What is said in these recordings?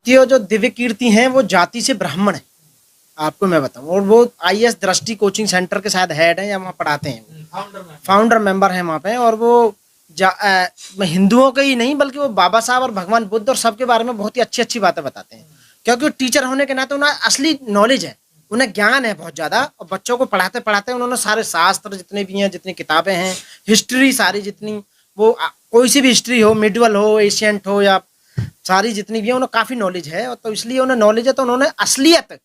कि वो जो दिव्य कीर्ति हैं वो जाति से ब्राह्मण है, आपको मैं बताऊं। और वो आईएएस दृष्टि कोचिंग सेंटर के शायद हेड हैं या वहाँ पढ़ाते हैं, फाउंडर मेंबर हैं वहाँ पे। और वो हिंदुओं के ही नहीं बल्कि वो बाबा साहब और भगवान बुद्ध और सबके बारे में बहुत ही अच्छी अच्छी बातें बताते हैं, क्योंकि वो टीचर होने के नाते उन्हें असली नॉलेज है, उन्हें ज्ञान है बहुत ज़्यादा। और बच्चों को पढ़ाते पढ़ाते उन्होंने सारे शास्त्र जितने भी हैं, जितनी किताबें हैं, हिस्ट्री सारी जितनी, वो कोई सी भी हिस्ट्री हो, मिडवल हो, एशियंट हो, या सारी जितनी भी है, उन्हें काफ़ी नॉलेज है। और तो इसलिए उन्हें नॉलेज है, तो उन्होंने असलियत,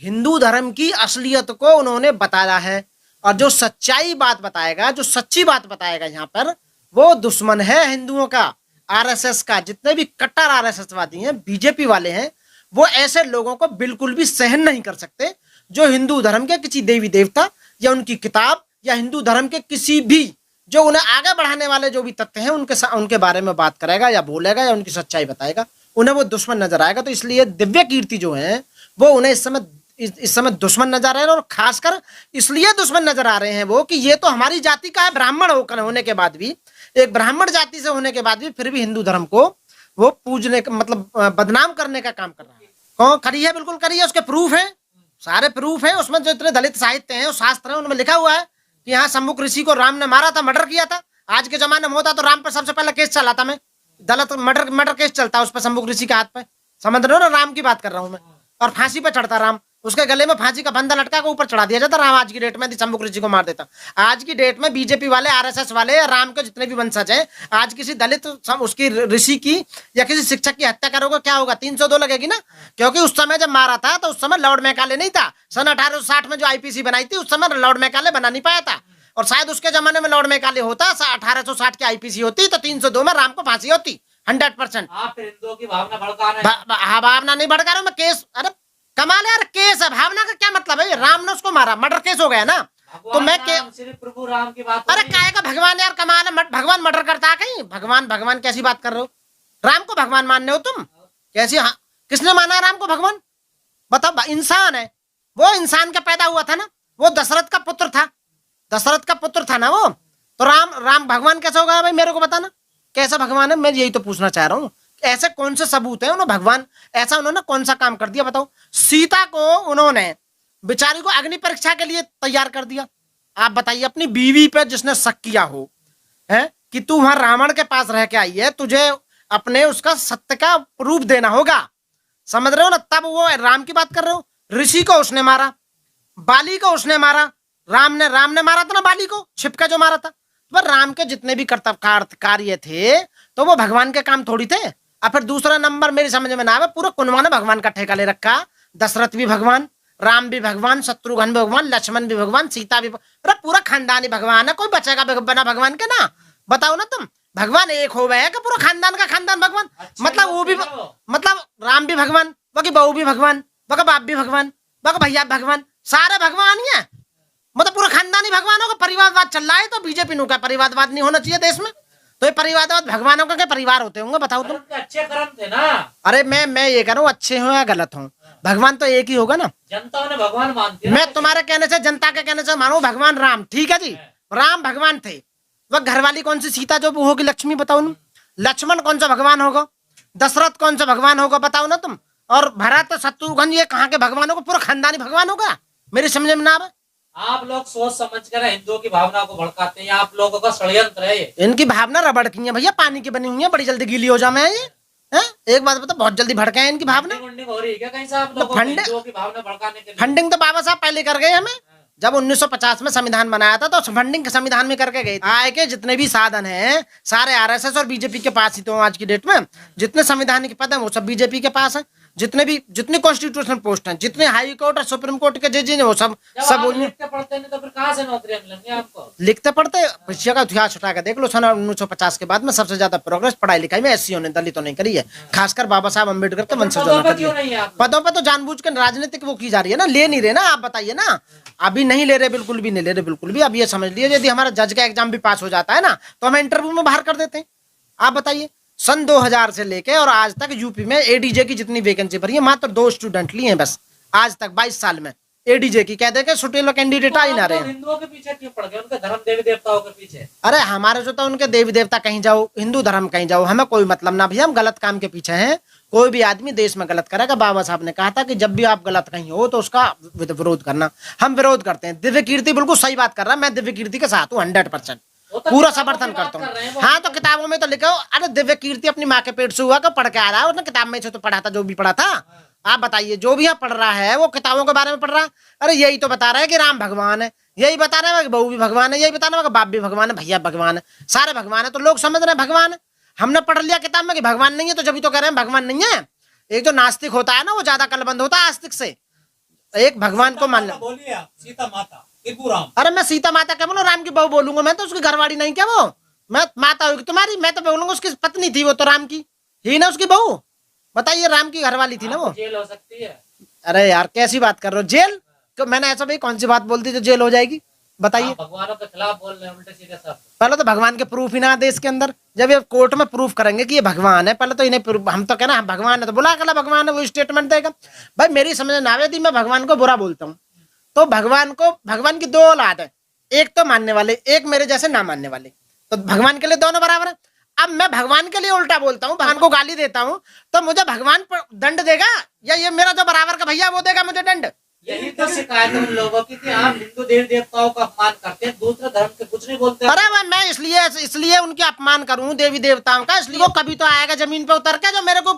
हिंदू धर्म की असलियत को उन्होंने बताया है। और जो सच्चाई बात बताएगा, जो सच्ची बात बताएगा यहाँ पर, वो दुश्मन है हिंदुओं का, आरएसएस का। जितने भी कट्टर आरएसएसवादी हैं, बीजेपी वाले हैं, वो ऐसे लोगों को बिल्कुल भी सहन नहीं कर सकते जो हिंदू धर्म के किसी देवी देवता या उनकी किताब या हिंदू धर्म के किसी भी जो उन्हें आगे बढ़ाने वाले जो भी तथ्य हैं उनके बारे में बात करेगा या बोलेगा या उनकी सच्चाई बताएगा, उन्हें वो दुश्मन नजर आएगा। तो इसलिए दिव्य कीर्ति जो है वो उन्हें इस समय दुश्मन नजर आ रहे हैं। और खासकर इसलिए दुश्मन नजर आ रहे हैं वो कि ये तो हमारी जाति का है, ब्राह्मण होने के बाद भी, एक ब्राह्मण जाति से होने के बाद भी फिर भी हिंदू धर्म को वो पूजने का मतलब बदनाम करने का काम कर रहा है। कौन करी है? बिल्कुल करी है, उसके प्रूफ है, सारे प्रूफ है। उसमें जो इतने दलित साहित्य हैं, शास्त्र है, उनमें लिखा हुआ है कि यहाँ सम्मुख ऋषि को राम ने मारा था, मर्डर किया था। आज के जमाने में होता तो राम पर सबसे पहले केस चलाता, मैं दलित मर्डर केस चलता उस पर, सम्मुख ऋषि के हाथ पे। समझ रहे हो ना, राम की बात कर रहा हूँ मैं। और फांसी पे चढ़ता राम, उसके गले में फांसी का फंदा लटका के ऊपर चढ़ा दिया जाता राम। आज की डेट में सम्मुख ऋषि को मार देता। आज की डेट में बीजेपी वाले, आरएसएस वाले, राम के जितने भी वंशज हैं, आज किसी दलित उसकी ऋषि की या किसी शिक्षक की हत्या करोगे, क्या होगा? 302 लगेगी ना। क्योंकि उस समय जब मारा था तो उस समय लॉर्ड मैकाले नहीं था। सन 1860 में जो आईपीसी बनाई थी उस समय लॉर्ड मैकाले बना नहीं पाया था। और शायद उसके जमाने में लॉर्ड मैकाले होता, 1860 की आईपीसी होती, तो 302 में राम को फांसी होती 100%। आप हिंदुओं की भावना भड़का रहे हैं। भावना नहीं भड़का रहा हूं मैं, केस। अरे कमाल यार, केस है, भावना का क्या मतलब है? राम ने उसको मारा, मर्डर केस हो गया ना। तो मैं सिर्फ प्रभु राम की बात। अरे काय का भगवान यार, कमाल है। भगवान मर्डर करता है कहीं? भगवान कैसी बात कर रहे हो? राम को भगवान मानने हो तुम? कैसी? हाँ, किसने माना राम को भगवान? बताओ। इंसान है वो, इंसान का पैदा हुआ था ना, वो दशरथ का पुत्र था, दशरथ का पुत्र था ना वो। तो राम भगवान कैसे होगा भाई? मेरे को बताना कैसा भगवान है, मैं यही तो पूछना चाह रहा हूँ। ऐसे कौन से सबूत है उन्होंने भगवान ऐसा उन्होंने कौन सा काम कर दिया बताओ? सीता को उन्होंने बेचारी को अग्नि परीक्षा के लिए तैयार कर दिया। आप बताइए, अपनी बीवी पे जिसने शक किया हो है कि तू वहां रावण के पास रह के आई है, तुझे अपने उसका सत्य का प्रूफ देना होगा। समझ रहे हो ना? तब वो राम की बात कर रहे हो। ऋषि को उसने मारा, बाली को उसने मारा, राम ने मारा था ना बाली को, छिपका जो मारा था। तो राम के जितने भी कर्तव्य कार्य थे तो वो भगवान के काम थोड़ी थे। और फिर दूसरा नंबर मेरी समझ में ना आवे, पूरा कुनवा ने भगवान का ठेका ले रखा। दशरथ भी भगवान, राम भी भगवान, शत्रुघ्न भी भगवान, लक्ष्मण भी भगवान, सीता भी, अरे पूरा खानदानी भगवान है। कोई बचेगा बना भगवान के ना? बताओ ना तुम। भगवान एक हो गया कि पूरा खानदान का खानदान भगवान? मतलब वो भी, मतलब राम भी भगवान, बाकी बहू भी भगवान, बाकी बाप भी भगवान, बाकी भैया भगवान, सारे भगवान ही है। मतलब पूरा खानदानी भगवानों का परिवारवाद चल रहा है। तो बीजेपी नु का परिवारवाद नहीं होना चाहिए देश में। तो ये परिवारवाद भगवानों का क्या परिवार होते होंगे बताओ तुम? अच्छे कर्म थे ना। अरे मैं ये कह रहा हूँ, अच्छे हो या गलत हो, भगवान तो एक ही होगा ना। जनता उन्हें भगवान मानती है। मैं तुम्हारे कहने से, जनता के कहने से मानो भगवान राम, ठीक है जी, राम भगवान थे। वह घरवाली कौन सी सीता जो होगी लक्ष्मी, बताओ ना। लक्ष्मण कौन सा भगवान होगा? दशरथ कौन सा भगवान होगा? बताओ ना तुम। और भरत शत्रुघ्न ये कहाँ के भगवान होगा? पूरा खानदानी भगवान होगा? मेरी समझ में ना आवे। आप लोग सोच समझ कर हिंदुओं की भावना को भड़काते हैं। आप लोगों का षड्यंत्र है ये। इनकी भावना रबड़ की है भैया, पानी की बनी हुई है, बड़ी जल्दी गीली हो जाए ये। एक बात बता, बहुत जल्दी भड़के हैं इनकी भावना। फंडिंग हो रही है क्या कहीं से आप लोगों को हिंदुओं की भावना भड़काने के लिए? फंडिंग तो बाबा साहब पहले कर गए हमें। जब 1950 में संविधान बनाया था तो फंडिंग संविधान में करके गए। आय के जितने भी साधन हैं सारे आरएसएस और बीजेपी के पास ही। तो आज की डेट में जितने संविधानिक पद हैं वो सब बीजेपी के पास है। जितने कॉन्स्टिट्यूशनल पोस्ट हैं, जितने हाई कोर्ट और सुप्रीम कोर्ट के जज हैं, वो सब लिखते पढ़ते नहीं तो फिर कहाँ से नौकरियां मिलेंगी आपको? लिखते पढ़ते भैया का इतिहास उठा के देख लो। सन 1950 के बाद में सबसे ज्यादा प्रोग्रेस पढ़ाई लिखाई में एससीओ ने, दलितों ने करी है। खासकर बाबा साहब अम्बेडकर के वंशजों ने करी है। पदों पर तो जानबूझ के राजनीतिक वो की जा रही है ना, ले नहीं रहे ना। आप बताइए ना, अभी नहीं ले रहे, बिल्कुल भी नहीं ले रहे, बिल्कुल भी। अब ये समझ लीजिए यदि हमारा जज का एग्जाम भी पास हो जाता है ना तो हमें इंटरव्यू में बाहर कर देते हैं। आप बताइए, सन 2000 से लेके और आज तक यूपी में एडीजे की जितनी वैकेंसी भरी है मात्र 2 स्टूडेंट लिए हैं बस आज तक 22 साल में। एडीजे की कहते हैं कि सुटेलो कैंडिडेट आ ही ना रहे हैं। हिंदुओं के पीछे क्यों पड़ गए? उनके धर्म देवी देवताओं के पीछे? अरे हमारे जो था उनके देवी देवता कहीं जाओ, हिंदू धर्म कहीं जाओ, हमें कोई मतलब ना भैया। हम गलत काम के पीछे हैं कोई भी आदमी देश में गलत करेगा, बाबा साहब ने कहा था कि जब भी आप गलत कहीं हो तो उसका विरोध करना। हम विरोध करते हैं। दिव्य कीर्ति बिल्कुल सही बात कर रहा है, मैं दिव्य कीर्ति के साथ हूँ 100%, पूरा समर्थन करता हूँ। हाँ तो किताबों में तो लिखा हो, अरे दिव्य कीर्ति अपनी माँ के पेट से हुआ, पढ़ के आ रहा है, उसने किताब में से तो पढ़ा था जो भी पढ़ा था। आप बताइए, जो भी यहाँ पढ़ रहा है वो किताबों के बारे में पढ़ रहा है। अरे यही तो बता रहा है कि राम भगवान है, यही बता रहा है कि बहू भी भगवान है, यही बता रहा है कि बाप भी भगवान है, भैया भगवान है, सारे भगवान है। तो लोग समझ रहे हैं भगवान है। हमने पढ़ लिया किताब में कि भगवान नहीं है, तो जब तो कह रहे हैं भगवान नहीं है। एक जो नास्तिक होता है ना, वो ज्यादा कलबंद होता है आस्तिक से। एक भगवान को मान लो। बोलिए सीता माता राम। अरे मैं सीता माता क्या बोलूं, राम की बहू बोलूंगा मैं, तो उसकी घरवाली नहीं क्या वो? मैं माता होगी तुम्हारी, मैं तो बोलूंगा उसकी पत्नी थी वो, तो राम की ही ना उसकी बहू। बताइए, राम की घरवाली थी ना वो। जेल हो सकती है। अरे यार कैसी बात कर रहे हो, जेल? तो मैंने ऐसा भाई कौन सी बात बोल दी जो जेल हो जाएगी? बताइए। भगवानों के खिलाफ बोल रहे हैं उल्टे सीधे सब। पहले तो भगवान के प्रूफ ही ना दे इसके अंदर। जब ये कोर्ट में प्रूफ करेंगे कि ये भगवान है, पहले तो इन्हें हम तो कहना भगवान है तो बुला कला भगवान है, वो स्टेटमेंट देगा। भाई मेरी समझ ना आवे, मैं भगवान को बुरा बोलता हूँ तो भगवान की दो औलाद है, एक तो मानने वाले, एक मेरे जैसे ना मानने वाले। तो भगवान के लिए दोनों बराबर है। अब मैं भगवान के लिए उल्टा बोलता हूँ, भगवान को गाली देता हूँ, तो मुझे भगवान दंड देगा या ये मेरा जो बराबर का भैया वो देगा मुझे दंड? यही तो शिकायत है उन लोगों की कि आप हिंदू देवी देवताओं का अपमान करते हैं, दूसरे धर्म के कुछ नहीं बोलते। अरे मैं इसलिए उनके अपमान करूं देवी देवताओं का, इसलिए वो कभी तो आएगा जमीन पे उतर के जो मेरे को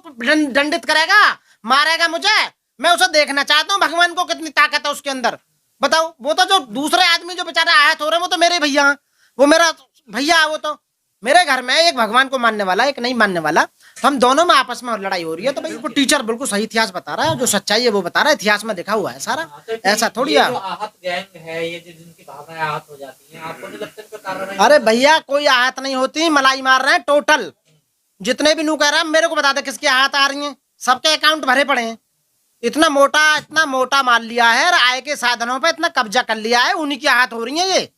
दंडित करेगा, मारेगा मुझे। मैं उसे देखना चाहता हूँ भगवान को कितनी ताकत है उसके अंदर। बताओ, वो तो जो दूसरे आदमी जो बेचारे आहत हो रहे हैं वो तो मेरे भैया हैं, वो मेरा भैया है। वो तो मेरे घर में एक भगवान को मानने वाला, एक नहीं मानने वाला, तो हम दोनों में आपस में लड़ाई हो रही है। तो भाई वो टीचर बिल्कुल सही इतिहास बता रहा है, जो सच्चाई है वो बता रहा है, इतिहास में देखा हुआ है सारा। ऐसा थोड़ी है। आहत गैंग है ये, जिनकी भावनाएं आहत हो जाती हैं, आपको नहीं लगता इनका कारण? अरे भैया कोई आहत नहीं होती, मलाई मार रहे हैं टोटल। जितने भी नू कह रहा है मेरे को बता दे किसकी आहत आ रही है। सबके अकाउंट भरे पड़े हैं। इतना मोटा माल लिया है, आय के साधनों पे इतना कब्जा कर लिया है, उन्हीं की आहत हो रही है। ये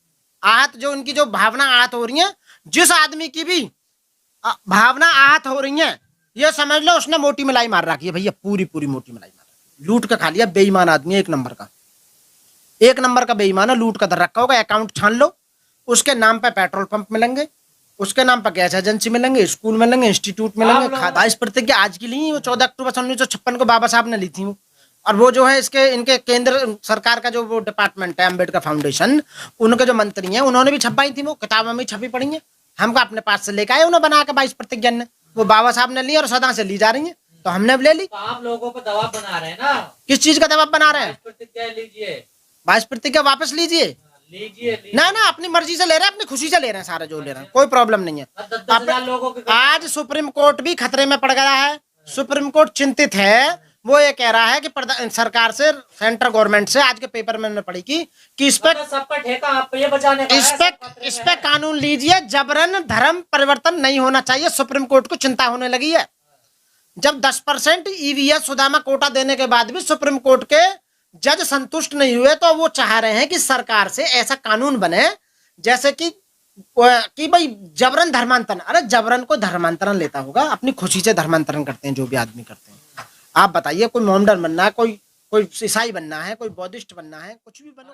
आहत जो उनकी जो भावना आहत हो रही है, जिस आदमी की भी भावना आहत हो रही है, ये समझ लो उसने मोटी मलाई मार रखी है भैया, पूरी मोटी मलाई मार रखी, लूट के खा लिया। बेईमान आदमी है, एक नंबर का बेईमान है, लूट का धर रखा होगा। अकाउंट छान लो, उसके नाम पे पेट्रोल पंप मिलेंगे, उसके नाम पर गैस एजेंसी मिलेंगे, स्कूल मिलेंगे, इंस्टीट्यूट मिलेंगे। 22 प्रतिज्ञा आज की ली, वो 14 अक्टूबर 1956 को बाबा साहब ने ली थी। और वो जो है इनके केंद्र सरकार का जो वो डिपार्टमेंट है अम्बेडकर फाउंडेशन, उनके जो मंत्री हैं उन्होंने भी छपाई थी, वो किताबों में छपी पड़ी है। हमको अपने पास से लेके आए उन्होंने बना के 22 प्रतिज्ञा ने, वो बाबा साहब ने ली और सदा से ली जा रही है, तो हमने भी ले ली। तो आप लोगों पर दबाव बना रहे हैं ना? किस चीज का दबाव बना रहे हैं? 22 प्रतिज्ञा लीजिए, 22 प्रतिज्ञा वापस लीजिए। ना अपनी मर्जी से ले रहे हैं, अपनी खुशी से ले रहे हैं, सारे जो ले रहे हैं, कोई प्रॉब्लम नहीं है। 10,000 लोगों के आज सुप्रीम कोर्ट भी खतरे में पड़ गया है। सुप्रीम कोर्ट चिंतित है, वो ये कह रहा है कि सरकार से, सेंट्रल गवर्नमेंट से, आज के पेपर में मैंने पढ़ी कि इस पे सबका ठेका आप ये बचाने का है, इस पे कानून लीजिए, जबरन धर्म परिवर्तन नहीं होना चाहिए। सुप्रीम कोर्ट को चिंता होने लगी है। जब 10% ईवीएस सुदामा कोटा देने के बाद भी सुप्रीम कोर्ट के जज संतुष्ट नहीं हुए, तो वो चाह रहे हैं कि सरकार से ऐसा कानून बने जैसे कि भाई जबरन धर्मांतरण। अरे जबरन को धर्मांतरण लेता होगा, अपनी खुशी से धर्मांतरण करते हैं जो भी आदमी करते हैं। आप बताइए, कोई मोमडन बनना है, कोई ईसाई बनना है, कोई बौद्धिस्ट बनना है, कुछ भी बनो।